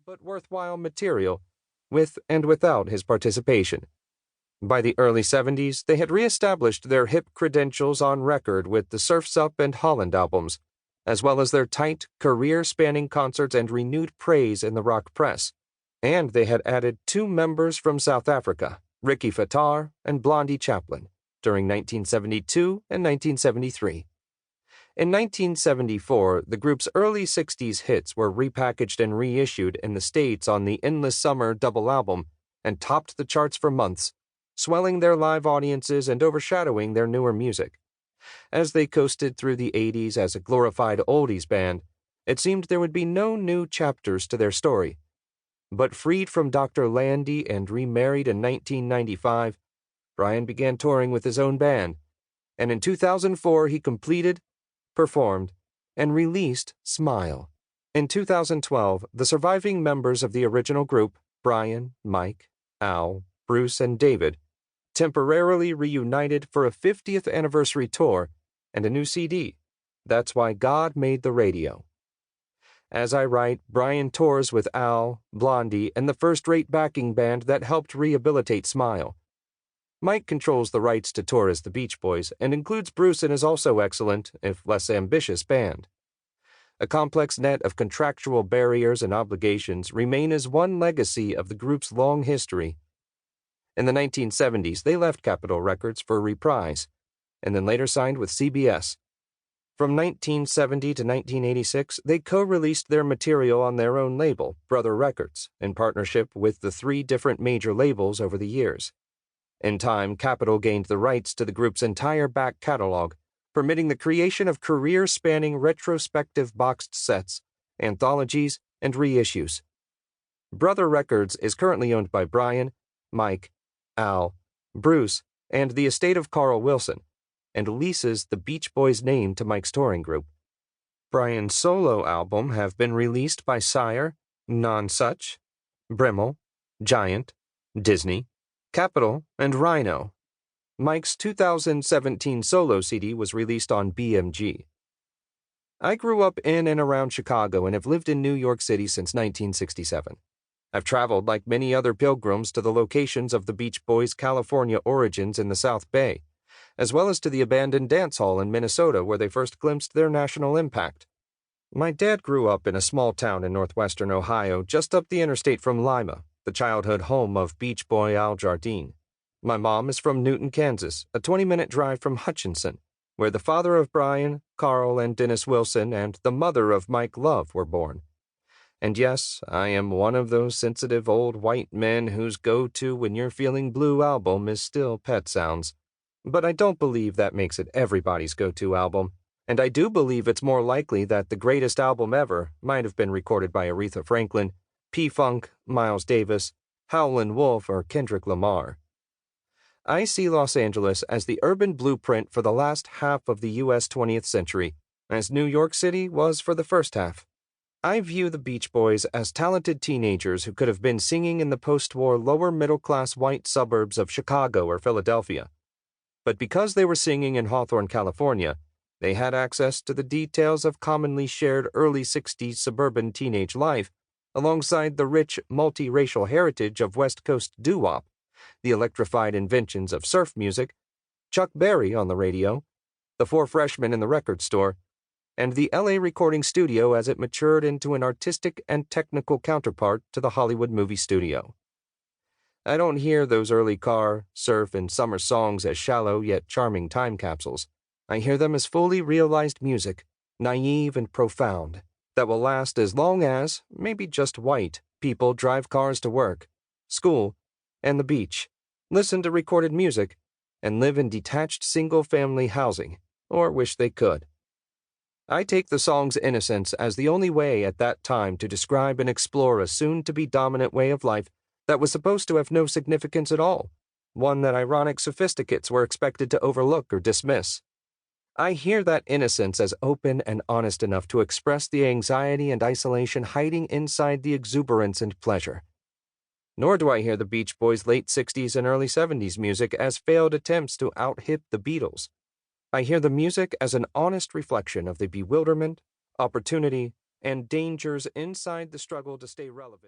but worthwhile material, with and without his participation. By the early 70s, they had re-established their hip credentials on record with the Surf's Up and Holland albums, as well as their tight, career-spanning concerts and renewed praise in the rock press. And they had added 2 members from South Africa, Ricky Fattar and Blondie Chaplin, during 1972 and 1973. In 1974, the group's early 60s hits were repackaged and reissued in the States on the Endless Summer double album and topped the charts for months, swelling their live audiences and overshadowing their newer music. As they coasted through the 80s as a glorified oldies band, it seemed there would be no new chapters to their story. But freed from Dr. Landy and remarried in 1995, Brian began touring with his own band, and in 2004 he completed, performed, and released Smile. In 2012, the surviving members of the original group, Brian, Mike, Al, Bruce, and David, temporarily reunited for a 50th anniversary tour and a new CD, That's Why God Made the Radio. As I write, Brian tours with Al, Blondie, and the first-rate backing band that helped rehabilitate Smile. Mike controls the rights to tour as the Beach Boys and includes Bruce in his also excellent, if less ambitious, band. A complex net of contractual barriers and obligations remain as one legacy of the group's long history. In the 1970s, they left Capitol Records for Reprise, and then later signed with CBS. From 1970 to 1986, they co-released their material on their own label, Brother Records, in partnership with the 3 different major labels over the years. In time, Capitol gained the rights to the group's entire back catalog, permitting the creation of career-spanning retrospective boxed sets, anthologies, and reissues. Brother Records is currently owned by Brian, Mike, Al, Bruce, and the estate of Carl Wilson, and leases the Beach Boys name to Mike's touring group. Brian's solo album have been released by Sire, Nonsuch, Brimmel, Giant, Disney, Capitol, and Rhino. Mike's 2017 solo CD was released on BMG. I grew up in and around Chicago and have lived in New York City since 1967. I've traveled like many other pilgrims to the locations of the Beach Boys' California origins in the South Bay, as well as to the abandoned dance hall in Minnesota where they first glimpsed their national impact. My dad grew up in a small town in northwestern Ohio just up the interstate from Lima, the childhood home of Beach Boy Al Jardine. My mom is from Newton, Kansas, a 20-minute drive from Hutchinson, where the father of Brian, Carl, and Dennis Wilson and the mother of Mike Love were born. And yes, I am one of those sensitive old white men whose go-to when you're feeling blue album is still Pet Sounds. But I don't believe that makes it everybody's go-to album, and I do believe it's more likely that the greatest album ever might have been recorded by Aretha Franklin, P-Funk, Miles Davis, Howlin' Wolf, or Kendrick Lamar. I see Los Angeles as the urban blueprint for the last half of the U.S. 20th century, as New York City was for the first half. I view the Beach Boys as talented teenagers who could have been singing in the post-war lower-middle-class white suburbs of Chicago or Philadelphia. But because they were singing in Hawthorne, California, they had access to the details of commonly shared early 60s suburban teenage life, alongside the rich, multiracial heritage of West Coast doo-wop, the electrified inventions of surf music, Chuck Berry on the radio, the 4 freshmen in the record store, and the LA recording studio as it matured into an artistic and technical counterpart to the Hollywood movie studio. I don't hear those early car, surf, and summer songs as shallow yet charming time capsules. I hear them as fully realized music, naive and profound, that will last as long as, maybe just white, people drive cars to work, school, and the beach, listen to recorded music, and live in detached single-family housing, or wish they could. I take the song's innocence as the only way at that time to describe and explore a soon-to-be dominant way of life that was supposed to have no significance at all, one that ironic sophisticates were expected to overlook or dismiss. I hear that innocence as open and honest enough to express the anxiety and isolation hiding inside the exuberance and pleasure. Nor do I hear the Beach Boys' late 60s and early 70s music as failed attempts to out-hip the Beatles. I hear the music as an honest reflection of the bewilderment, opportunity, and dangers inside the struggle to stay relevant.